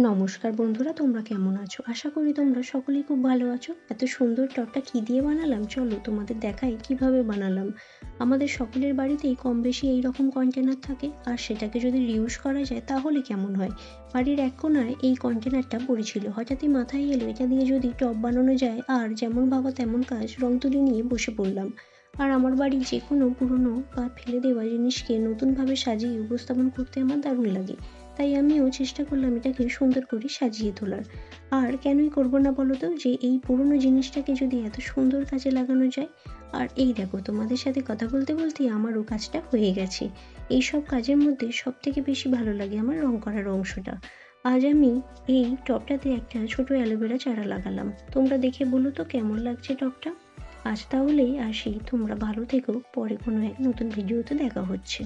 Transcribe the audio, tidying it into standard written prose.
নমস্কার বন্ধুরা, তোমরা কেমন আছো? আশা করি তোমরা সকলেই খুব ভালো আছো। এত সুন্দর টবটা কী দিয়ে বানালাম চলো তোমাদের দেখাই কিভাবে বানালাম। আমাদের সকলের বাড়িতেই কম বেশি এইরকম কন্টেনার থাকে, আর সেটাকে যদি রিউজ করা যায় তাহলে কেমন হয়। বাড়ির এক কোণায় এই কন্টেনারটা পড়েছিল, হঠাৎই মাথায় এলো এটা দিয়ে যদি টব বানানো যায়, আর যেমন ভাবা তেমন কাজ, রং তুলি নিয়ে বসে পড়লাম। আর আমার বাড়ির যে কোনো পুরনো বা ফেলে দেওয়া জিনিসকে নতুনভাবে সাজিয়ে উপস্থাপন করতে আমার দারুণ লাগে। তাই আমিও চেষ্টা করলাম এটাকে সুন্দর করে সাজিয়ে তোলার। আর কেনই করব না বলো তো, যে এই পুরনো জিনিসটাকে যদি এত সুন্দর কাজে লাগানো যায়। আর এই দেখো, তোমাদের সাথে কথা বলতে বলতেই আমারও কাজটা হয়ে গেছে। এই সব কাজের মধ্যে সবথেকে বেশি ভালো লাগে আমার রং করার অংশটা। আজ আমি এই টবটাতে একটা ছোট অ্যালোভেরা চারা লাগালাম। তোমরা দেখে বলো তো কেমন লাগছে টবটা। আজ তাহলেই আসি, তোমরা ভালো থেকো, পরে কোনো এক নতুন ভিডিওতে দেখা হচ্ছে।